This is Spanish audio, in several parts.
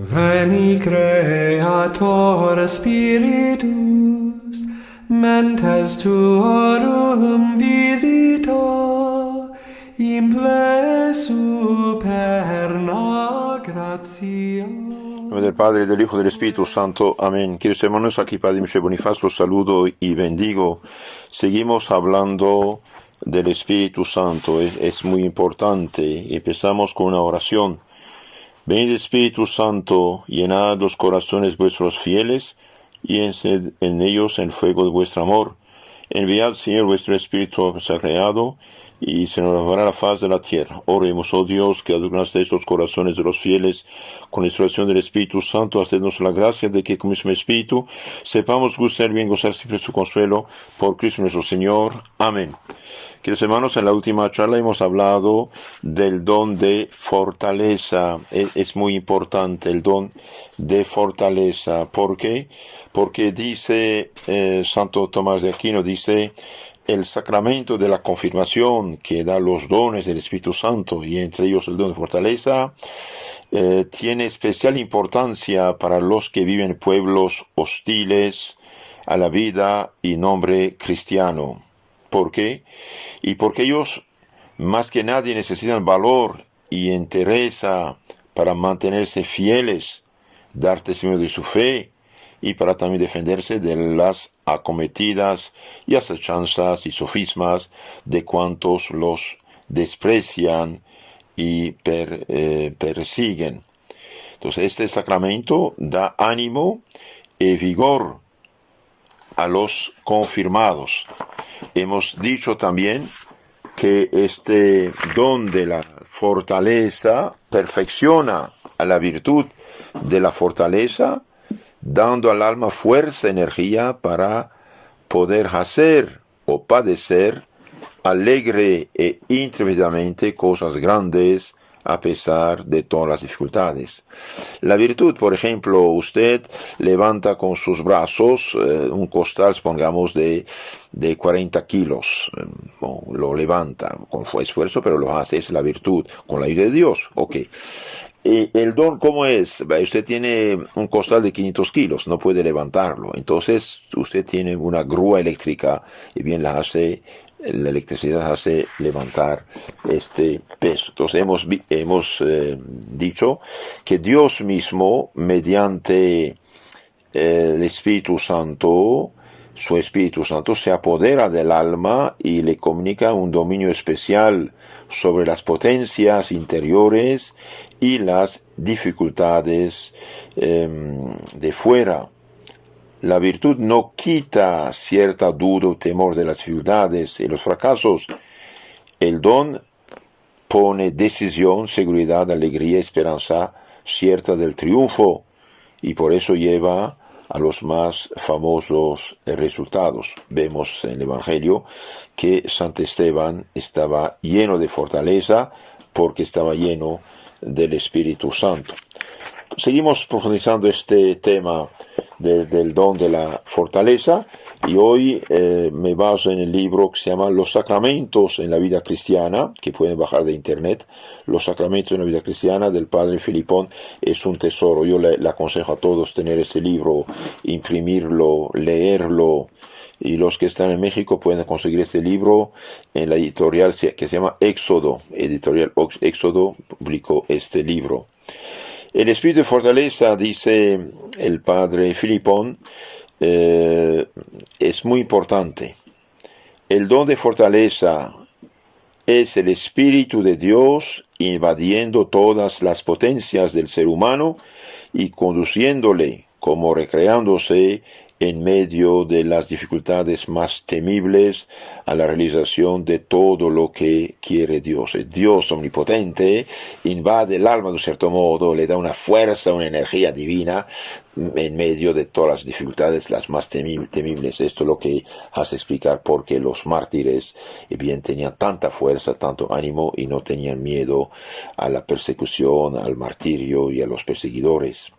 Veni Creator Spiritus, mentes tuorum visita, imple superna gratia. En nombre del Padre, del Hijo y del Espíritu Santo. Amén. Queridos hermanos, aquí Padre Michel Bonifaz, los saludo y bendigo. Seguimos hablando del Espíritu Santo. Es muy importante. Empezamos con una oración. Venid Espíritu Santo, llenad los corazones vuestros fieles y encended en ellos el fuego de vuestro amor. Enviad, Señor, vuestro Espíritu que se ha creado y se renovará la faz de la tierra. Oremos, oh Dios, que adornaste los corazones de los fieles con la inspiración del Espíritu Santo. Hacednos la gracia de que con mismo Espíritu sepamos gustar bien, gozar siempre su consuelo por Cristo nuestro Señor. Amén. Queridos hermanos, en la última charla hemos hablado del don de fortaleza. Es muy importante el don de fortaleza. ¿Por qué? Porque dice Santo Tomás de Aquino, dice: el sacramento de la confirmación que da los dones del Espíritu Santo, y entre ellos el don de fortaleza, tiene especial importancia para los que viven en pueblos hostiles a la vida y nombre cristiano. ¿Por qué? Y porque ellos más que nadie necesitan valor y entereza para mantenerse fieles, dar testimonio de su fe y para también defenderse de las acometidas y asechanzas y sofismas de cuantos los desprecian y persiguen. Entonces este sacramento da ánimo y vigor a los confirmados. Hemos dicho también que este don de la fortaleza perfecciona a la virtud de la fortaleza, dando al alma fuerza, energía para poder hacer o padecer alegre e intrépidamente cosas grandes a pesar de todas las dificultades. La virtud, por ejemplo, usted levanta con sus brazos un costal, supongamos, de 40 kilos. Lo levanta con esfuerzo, pero lo hace, es la virtud, con la ayuda de Dios. Ok. El don, ¿cómo es? Usted tiene un costal de 500 kilos, no puede levantarlo. Entonces, usted tiene una grúa eléctrica y bien la electricidad hace levantar este peso. Entonces hemos dicho que Dios mismo, mediante el Espíritu Santo, su Espíritu Santo, se apodera del alma y le comunica un dominio especial sobre las potencias interiores y las dificultades de fuera. La virtud no quita cierta duda o temor de las dificultades y los fracasos. El don pone decisión, seguridad, alegría, esperanza cierta del triunfo, y por eso lleva a los más famosos resultados. Vemos en el Evangelio que Santo Esteban estaba lleno de fortaleza porque estaba lleno del Espíritu Santo. Seguimos profundizando este tema del don de la fortaleza, y hoy me baso en el libro que se llama Los Sacramentos en la Vida Cristiana, que pueden bajar de internet. Los Sacramentos en la Vida Cristiana, del Padre Filipón. Es un tesoro. Yo le aconsejo a todos tener este libro, imprimirlo, leerlo. Y los que están en México pueden conseguir este libro en la editorial que se llama Éxodo. Editorial Éxodo publicó este libro. El espíritu de fortaleza, dice el Padre Filipón, es muy importante. El don de fortaleza es el Espíritu de Dios invadiendo todas las potencias del ser humano y conduciéndole, como recreándose en medio de las dificultades más temibles, a la realización de todo lo que quiere Dios. El Dios omnipotente invade el alma de un cierto modo, le da una fuerza, una energía divina en medio de todas las dificultades, las más temibles. Esto es lo que hace explicar por qué los mártires bien tenían tanta fuerza, tanto ánimo, y no tenían miedo a la persecución, al martirio y a los perseguidores.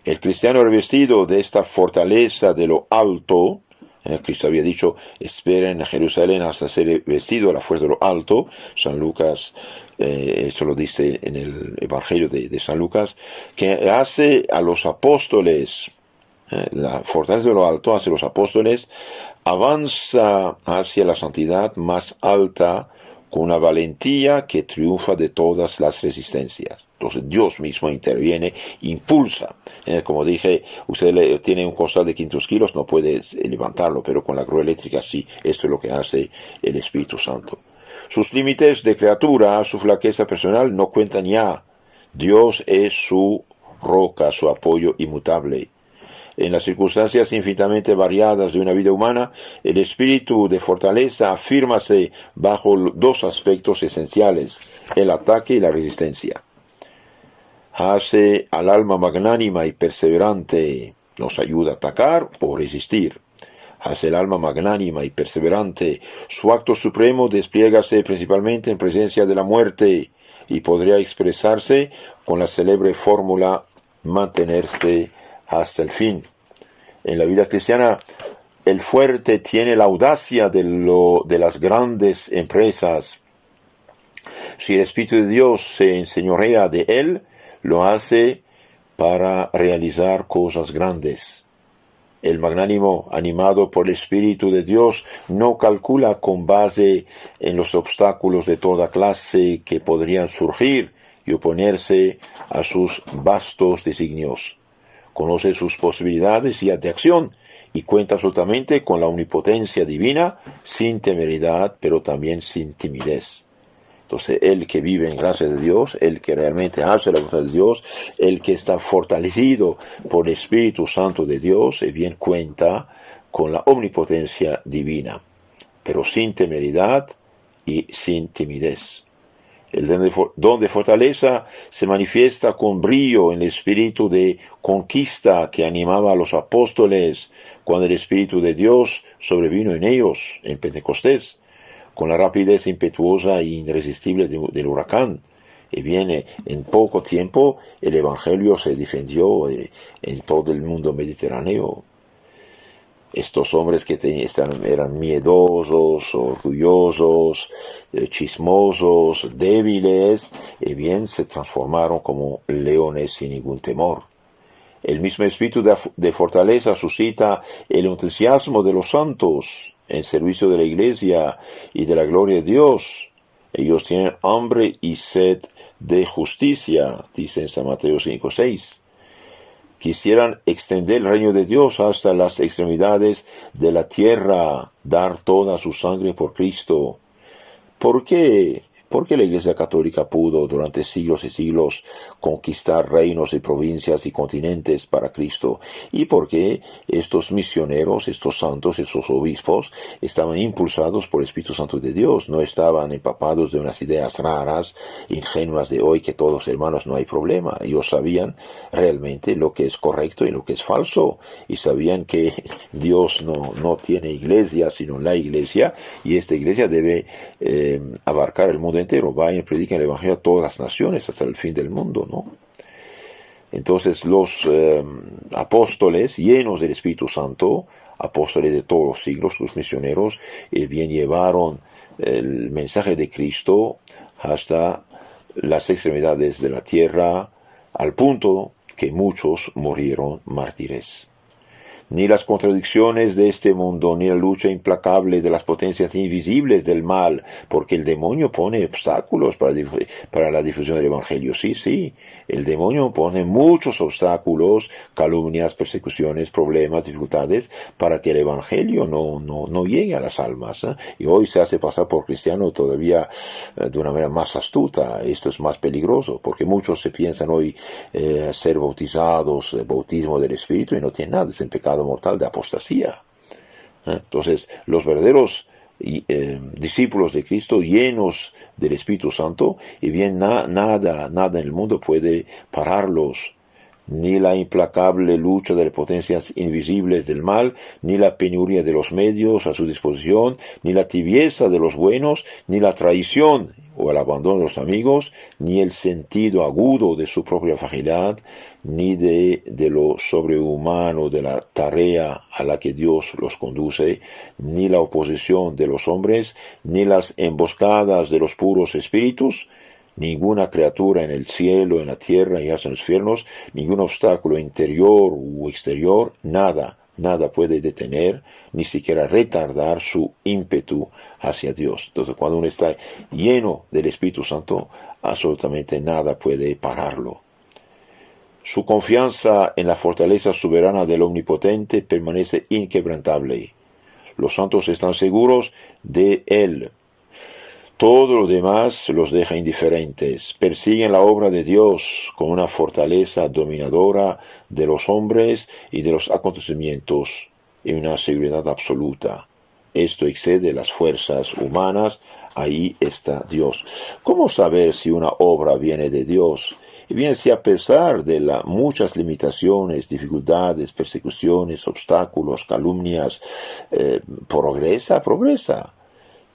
El cristiano revestido de esta fortaleza de lo alto Cristo había dicho, esperen en Jerusalén hasta ser vestido a la fuerza de lo alto. San Lucas, eso lo dice en el Evangelio de San Lucas, que hace a los apóstoles, la fortaleza de lo alto hace a los apóstoles, avanza hacia la santidad más alta con una valentía que triunfa de todas las resistencias. Entonces Dios mismo interviene, impulsa. Como dije, usted tiene un costal de 500 kilos, no puede levantarlo, pero con la grúa eléctrica sí. Esto es lo que hace el Espíritu Santo. Sus límites de criatura, su flaqueza personal no cuentan ya. Dios es su roca, su apoyo inmutable. En las circunstancias infinitamente variadas de una vida humana, el espíritu de fortaleza afírmase bajo dos aspectos esenciales, el ataque y la resistencia. Hace al alma magnánima y perseverante, nos ayuda a atacar o resistir. Hace el alma magnánima y perseverante, su acto supremo despliégase principalmente en presencia de la muerte y podría expresarse con la célebre fórmula mantenerse hasta el fin. En la vida cristiana, el fuerte tiene la audacia de las grandes empresas. Si el Espíritu de Dios se enseñorea de él, lo hace para realizar cosas grandes. El magnánimo, animado por el Espíritu de Dios, no calcula con base en los obstáculos de toda clase que podrían surgir y oponerse a sus vastos designios. Conoce sus posibilidades de acción y cuenta absolutamente con la omnipotencia divina, sin temeridad, pero también sin timidez. Entonces, el que vive en gracia de Dios, el que realmente hace la voluntad de Dios, el que está fortalecido por el Espíritu Santo de Dios, bien cuenta con la omnipotencia divina, pero sin temeridad y sin timidez. El don de fortaleza se manifiesta con brío en el espíritu de conquista que animaba a los apóstoles cuando el Espíritu de Dios sobrevino en ellos en Pentecostés, con la rapidez impetuosa e irresistible del huracán. Y bien, en poco tiempo el Evangelio se difundió en todo el mundo mediterráneo. Estos hombres que eran miedosos, orgullosos, chismosos, débiles, bien se transformaron como leones sin ningún temor. El mismo espíritu de fortaleza suscita el entusiasmo de los santos en servicio de la Iglesia y de la gloria de Dios. Ellos tienen hambre y sed de justicia, dice en San Mateo 5:6. Quisieran extender el reino de Dios hasta las extremidades de la tierra, dar toda su sangre por Cristo. ¿Por qué? ¿Por qué la Iglesia Católica pudo durante siglos y siglos conquistar reinos y provincias y continentes para Cristo? ¿Y por qué estos misioneros, estos santos, estos obispos estaban impulsados por el Espíritu Santo de Dios? No estaban empapados de unas ideas raras, ingenuas de hoy que todos hermanos no hay problema. Ellos sabían realmente lo que es correcto y lo que es falso. Y sabían que Dios no tiene iglesia, sino la iglesia. Y esta iglesia debe abarcar el mundo entero. Vayan y prediquen el Evangelio a todas las naciones hasta el fin del mundo, ¿no? Entonces los apóstoles llenos del Espíritu Santo, apóstoles de todos los siglos, los misioneros, bien llevaron el mensaje de Cristo hasta las extremidades de la tierra, al punto que muchos murieron mártires. Ni las contradicciones de este mundo, ni la lucha implacable de las potencias invisibles del mal, porque el demonio pone obstáculos para la difusión del Evangelio. Sí, el demonio pone muchos obstáculos, calumnias, persecuciones, problemas, dificultades, para que el Evangelio no llegue a las almas. Y hoy se hace pasar por cristiano todavía de una manera más astuta. Esto es más peligroso, porque muchos se piensan hoy ser bautizados, bautismo del Espíritu, y no tienen nada, es el pecado mortal de apostasía. Entonces, los verdaderos discípulos de Cristo, llenos del Espíritu Santo, y bien nada en el mundo puede pararlos ni la implacable lucha de las potencias invisibles del mal, ni la penuria de los medios a su disposición, ni la tibieza de los buenos, ni la traición o el abandono de los amigos, ni el sentido agudo de su propia fragilidad, ni de lo sobrehumano de la tarea a la que Dios los conduce, ni la oposición de los hombres, ni las emboscadas de los puros espíritus, ninguna criatura en el cielo, en la tierra y hasta en los infiernos, ningún obstáculo interior u exterior, nada puede detener, ni siquiera retardar su ímpetu hacia Dios. Entonces, cuando uno está lleno del Espíritu Santo, absolutamente nada puede pararlo. Su confianza en la fortaleza soberana del Omnipotente permanece inquebrantable. Los santos están seguros de Él. Todo lo demás los deja indiferentes. Persiguen la obra de Dios con una fortaleza dominadora de los hombres y de los acontecimientos y una seguridad absoluta. Esto excede las fuerzas humanas. Ahí está Dios. ¿Cómo saber si una obra viene de Dios? Y bien, si a pesar de las muchas limitaciones, dificultades, persecuciones, obstáculos, calumnias, progresa.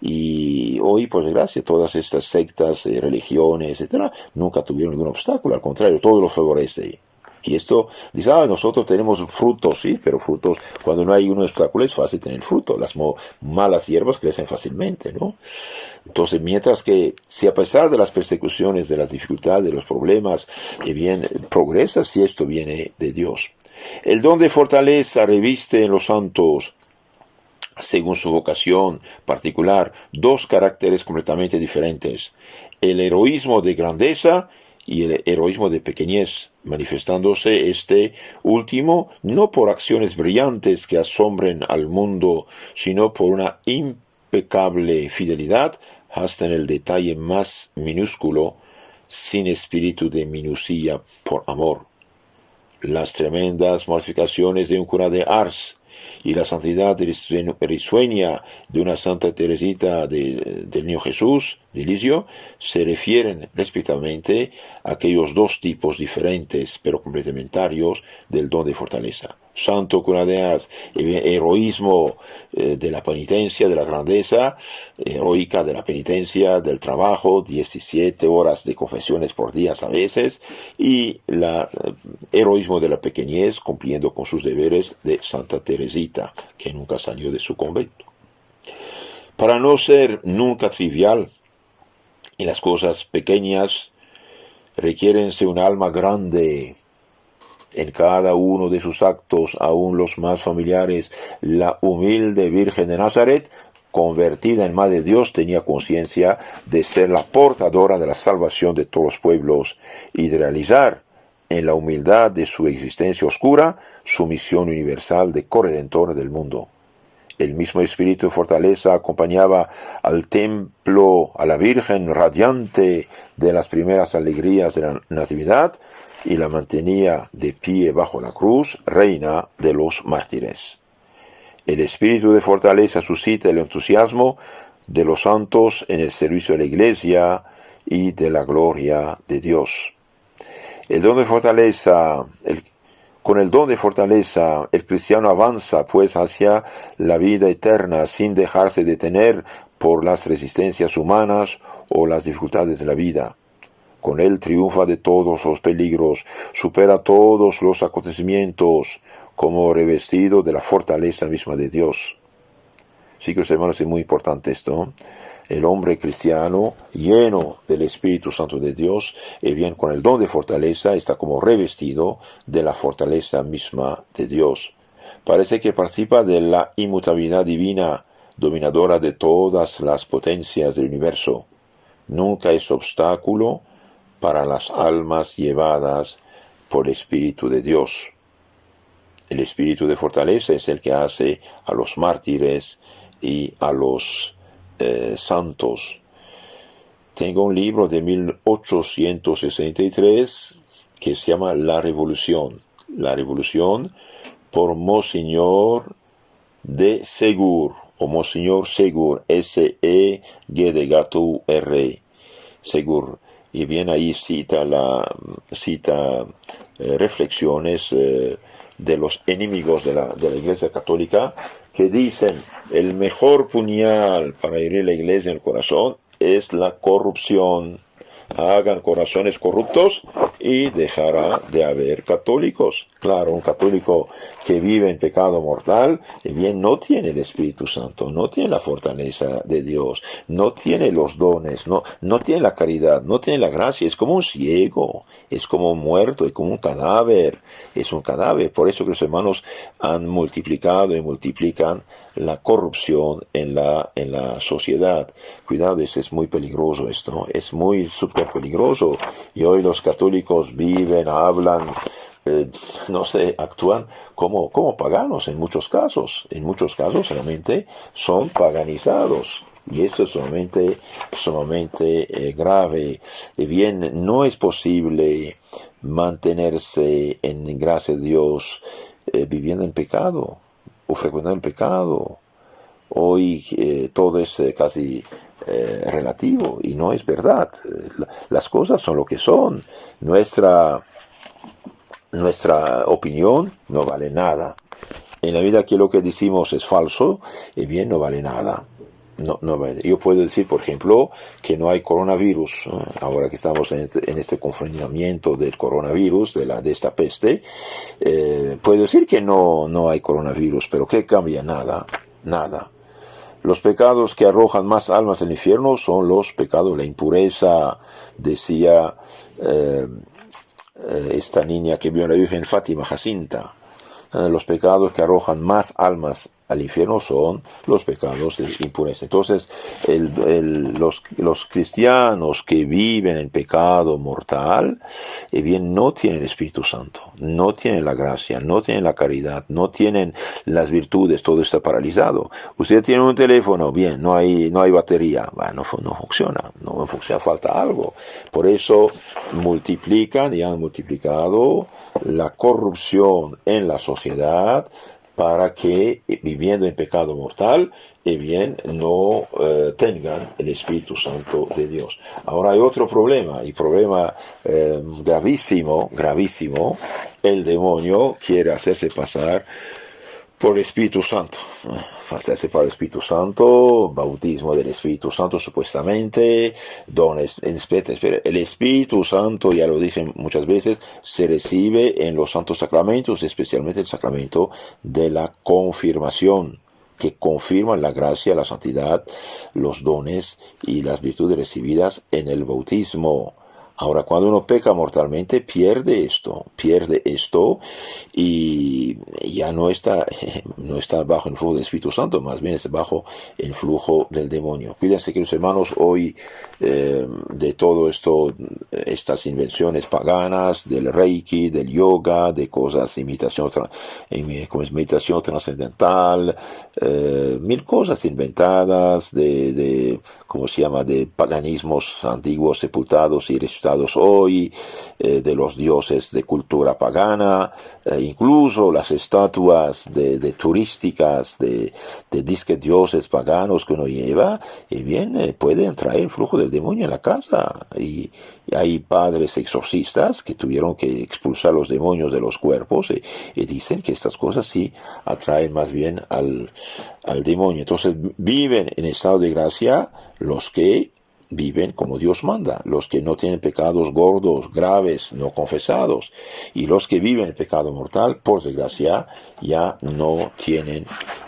Y hoy, por desgracia, todas estas sectas, religiones, etcétera, nunca tuvieron ningún obstáculo, al contrario, todo lo favorece. Y esto, dice, nosotros tenemos frutos, sí, pero frutos, cuando no hay un obstáculo es fácil tener fruto, las malas hierbas crecen fácilmente, ¿no? Entonces, mientras que, si a pesar de las persecuciones, de las dificultades, de los problemas, bien, progresa, si esto viene de Dios. El don de fortaleza reviste en los santos, según su vocación particular, dos caracteres completamente diferentes: el heroísmo de grandeza y el heroísmo de pequeñez, manifestándose este último no por acciones brillantes que asombren al mundo, sino por una impecable fidelidad hasta en el detalle más minúsculo, sin espíritu de minucia, por amor. Las tremendas mortificaciones de un cura de Ars y la santidad risueña de una Santa Teresita del Niño Jesús, de Lisio, se refieren respectivamente a aquellos dos tipos diferentes, pero complementarios, del don de fortaleza. Santo cura de Ars, heroísmo de la penitencia, de la grandeza, heroica de la penitencia, del trabajo, 17 horas de confesiones por día a veces, y el heroísmo de la pequeñez, cumpliendo con sus deberes, de Santa Teresita, que nunca salió de su convento. Para no ser nunca trivial en las cosas pequeñas, requiérense un alma grande en cada uno de sus actos, aun los más familiares. La humilde Virgen de Nazaret, convertida en Madre de Dios, tenía conciencia de ser la portadora de la salvación de todos los pueblos y de realizar, en la humildad de su existencia oscura, su misión universal de corredentora del mundo. El mismo espíritu de fortaleza acompañaba al templo a la Virgen radiante de las primeras alegrías de la Natividad y la mantenía de pie bajo la cruz, reina de los mártires. El espíritu de fortaleza suscita el entusiasmo de los santos en el servicio de la Iglesia y de la gloria de Dios. Con el don de fortaleza, el cristiano avanza pues hacia la vida eterna sin dejarse detener por las resistencias humanas o las dificultades de la vida. Con él triunfa de todos los peligros, supera todos los acontecimientos, como revestido de la fortaleza misma de Dios. Sí, que hermanos, es muy importante esto. El hombre cristiano, lleno del Espíritu Santo de Dios, y bien con el don de fortaleza, está como revestido de la fortaleza misma de Dios. Parece que participa de la inmutabilidad divina, dominadora de todas las potencias del universo. Nunca es obstáculo para las almas llevadas por el Espíritu de Dios. El espíritu de fortaleza es el que hace a los mártires y a los santos. Tengo un libro de 1863 que se llama La Revolución. La Revolución, por Monseñor de Segur, o Monseñor Segur, S-E-G de gato R, Segur. Y bien ahí cita reflexiones de los enemigos de la Iglesia Católica que dicen el mejor puñal para herir la Iglesia en el corazón es la corrupción. Hagan corazones corruptos y dejará de haber católicos. Claro, un católico que vive en pecado mortal, bien, no tiene el Espíritu Santo, no tiene la fortaleza de Dios, no tiene los dones, no tiene la caridad, no tiene la gracia, es como un ciego, es como un muerto, es como un cadáver, es un cadáver. Por eso que los hermanos han multiplicado y multiplican la corrupción en la sociedad. Cuidado, es muy peligroso esto, ¿no? Es muy súper peligroso. Y hoy los católicos viven, hablan, no sé, actúan como paganos en muchos casos. En muchos casos realmente son paganizados. Y esto es sumamente grave. Y bien, no es posible mantenerse en gracia de Dios viviendo en pecado o frecuentando el pecado. Hoy todo es casi relativo y no es verdad. Las cosas son lo que son. Nuestra opinión no vale nada. En la vida que lo que decimos es falso, bien, no vale nada. No vale. Yo puedo decir, por ejemplo, que no hay coronavirus. Ahora que estamos en este confinamiento del coronavirus, de esta peste, puedo decir que no hay coronavirus, pero ¿qué cambia? Nada. Los pecados que arrojan más almas al infierno son los pecados, la impureza, decía esta niña que vio a la Virgen Fátima, Jacinta. Los pecados que arrojan más almas al infierno son los pecados de impureza. Entonces, los cristianos que viven en pecado mortal, bien, no tienen el Espíritu Santo, no tienen la gracia, no tienen la caridad, no tienen las virtudes, todo está paralizado. Usted tiene un teléfono, bien, no hay batería, no funciona, falta algo. Por eso multiplican y han multiplicado la corrupción en la sociedad, para que viviendo en pecado mortal, bien, no tengan el Espíritu Santo de Dios. Ahora hay otro problema, y problema gravísimo, el demonio quiere hacerse pasar por el Espíritu Santo. Hacerse para el Espíritu Santo, bautismo del Espíritu Santo supuestamente, dones, espera, el Espíritu Santo, ya lo dije muchas veces, se recibe en los santos sacramentos, especialmente el sacramento de la confirmación, que confirman la gracia, la santidad, los dones y las virtudes recibidas en el bautismo. Ahora, cuando uno peca mortalmente, pierde esto, y ya no está bajo el flujo del Espíritu Santo, más bien está bajo el flujo del demonio. Cuídense, queridos hermanos, hoy de todo esto, estas invenciones paganas, del Reiki, del yoga, de cosas, meditación trascendental, mil cosas inventadas de paganismos antiguos sepultados y resucitados hoy, de los dioses de cultura pagana, incluso las estatuas de turísticas de disque dioses paganos que uno lleva, y bien, pueden traer flujo del demonio en la casa. Y hay padres exorcistas que tuvieron que expulsar los demonios de los cuerpos, y dicen que estas cosas sí atraen más bien al demonio. Entonces viven en estado de gracia los que viven como Dios manda, los que no tienen pecados gordos, graves, no confesados, y los que viven el pecado mortal, por desgracia, ya no tienen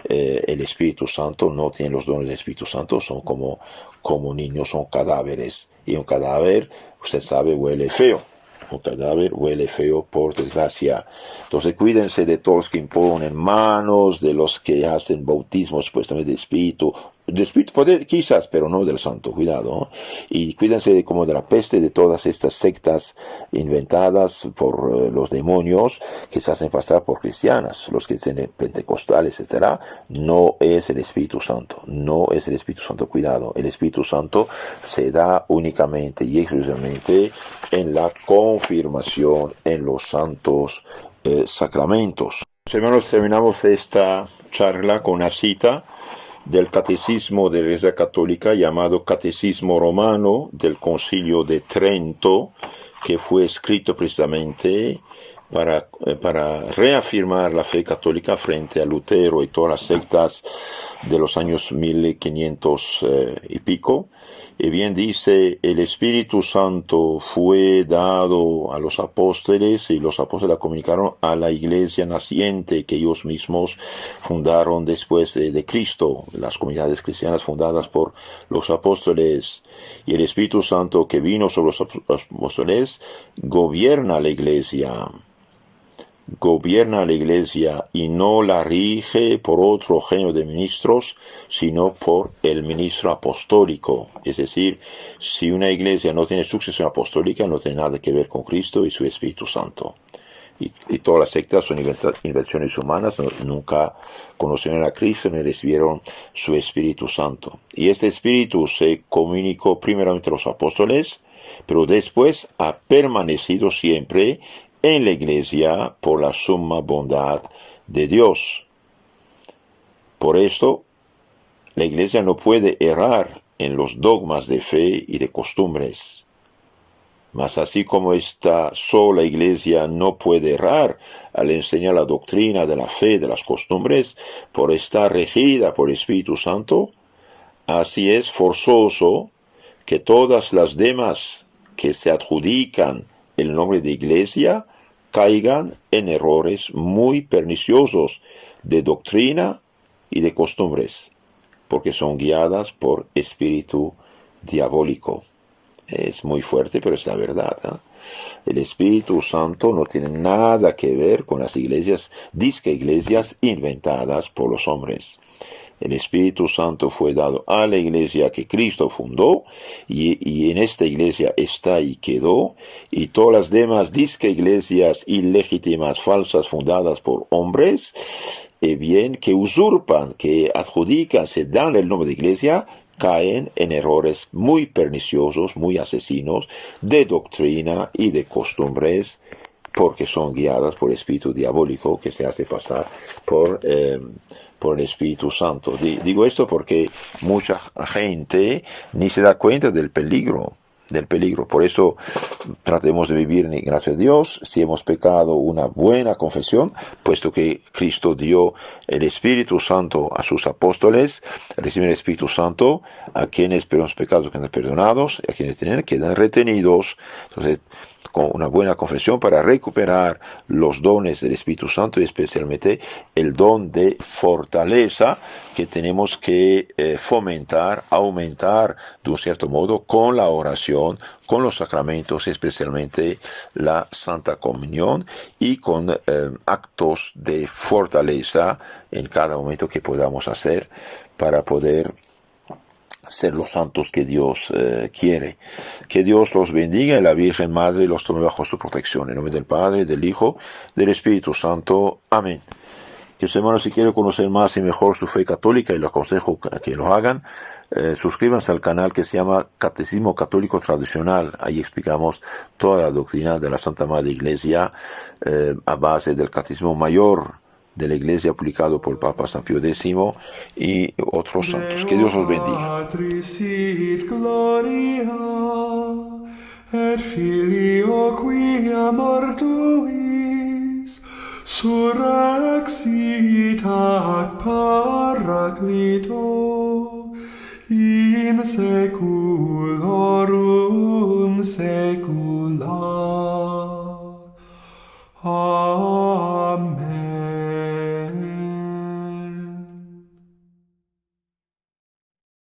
el Espíritu Santo, no tienen los dones del Espíritu Santo, son como niños, son cadáveres, y un cadáver, usted sabe, huele feo. Un cadáver huele feo, por desgracia. Entonces cuídense de todos los que imponen manos, de los que hacen bautismos supuestamente de espíritu, quizás, pero no del santo, cuidado, ¿no? Y cuídense como de la peste, de todas estas sectas inventadas por los demonios que se hacen pasar por cristianas, los que tienen pentecostales, etc. No es el Espíritu Santo, cuidado. El Espíritu Santo se da únicamente y exclusivamente en la confirmación en los santos sacramentos. Hermanos, terminamos esta charla con una cita del Catecismo de la Iglesia Católica llamado Catecismo Romano del Concilio de Trento, que fue escrito precisamente para reafirmar la fe católica frente a Lutero y todas las sectas de los años 1500 y pico. Y bien dice, el Espíritu Santo fue dado a los apóstoles y los apóstoles la comunicaron a la iglesia naciente que ellos mismos fundaron después de Cristo, las comunidades cristianas fundadas por los apóstoles. Y el Espíritu Santo que vino sobre los apóstoles gobierna la iglesia y no la rige por otro género de ministros, sino por el ministro apostólico. Es decir, si una iglesia no tiene sucesión apostólica, no tiene nada que ver con Cristo y su Espíritu Santo. Y todas las sectas son invenciones humanas, nunca conocieron a Cristo ni recibieron su Espíritu Santo. Y este Espíritu se comunicó primeramente a los apóstoles, pero después ha permanecido siempre en la iglesia por la suma bondad de Dios. Por esto, la iglesia no puede errar en los dogmas de fe y de costumbres. Mas así como esta sola iglesia no puede errar al enseñar la doctrina de la fe y de las costumbres por estar regida por el Espíritu Santo, así es forzoso que todas las demás que se adjudican el nombre de iglesia caigan en errores muy perniciosos de doctrina y de costumbres, porque son guiadas por espíritu diabólico. Es muy fuerte, pero es la verdad, ¿eh? El Espíritu Santo no tiene nada que ver con las iglesias, disque iglesias inventadas por los hombres. El Espíritu Santo fue dado a la iglesia que Cristo fundó y en esta iglesia está y quedó, y todas las demás disque iglesias ilegítimas, falsas, fundadas por hombres, bien, que usurpan, que adjudican, se dan el nombre de iglesia, caen en errores muy perniciosos, muy asesinos, de doctrina y de costumbres, porque son guiadas por el espíritu diabólico que se hace pasar por el Espíritu Santo. Digo esto porque mucha gente ni se da cuenta del peligro. Por eso tratemos de vivir, gracias a Dios, si hemos pecado, una buena confesión, puesto que Cristo dio el Espíritu Santo a sus apóstoles, reciben el Espíritu Santo a quienes por los pecados quedan perdonados, y a quienes quedan retenidos. Entonces, con una buena confesión para recuperar los dones del Espíritu Santo y especialmente el don de fortaleza que tenemos que fomentar, aumentar de un cierto modo con la oración, con los sacramentos, especialmente la Santa Comunión y con actos de fortaleza en cada momento que podamos hacer para poder ser los santos que Dios quiere. Que Dios los bendiga y la Virgen Madre los tome bajo su protección. En nombre del Padre, del Hijo, del Espíritu Santo. Amén. Que hermanos, si quieren conocer más y mejor su fe católica, y les aconsejo que lo hagan, suscríbanse al canal que se llama Catecismo Católico Tradicional. Ahí explicamos toda la doctrina de la Santa Madre Iglesia a base del Catecismo Mayor de la Iglesia, publicado por el Papa San Pío X y otros santos. Que Dios los bendiga. Et Filio quia mortuis surrexit ac Paraclito in saeculorum saeculorum.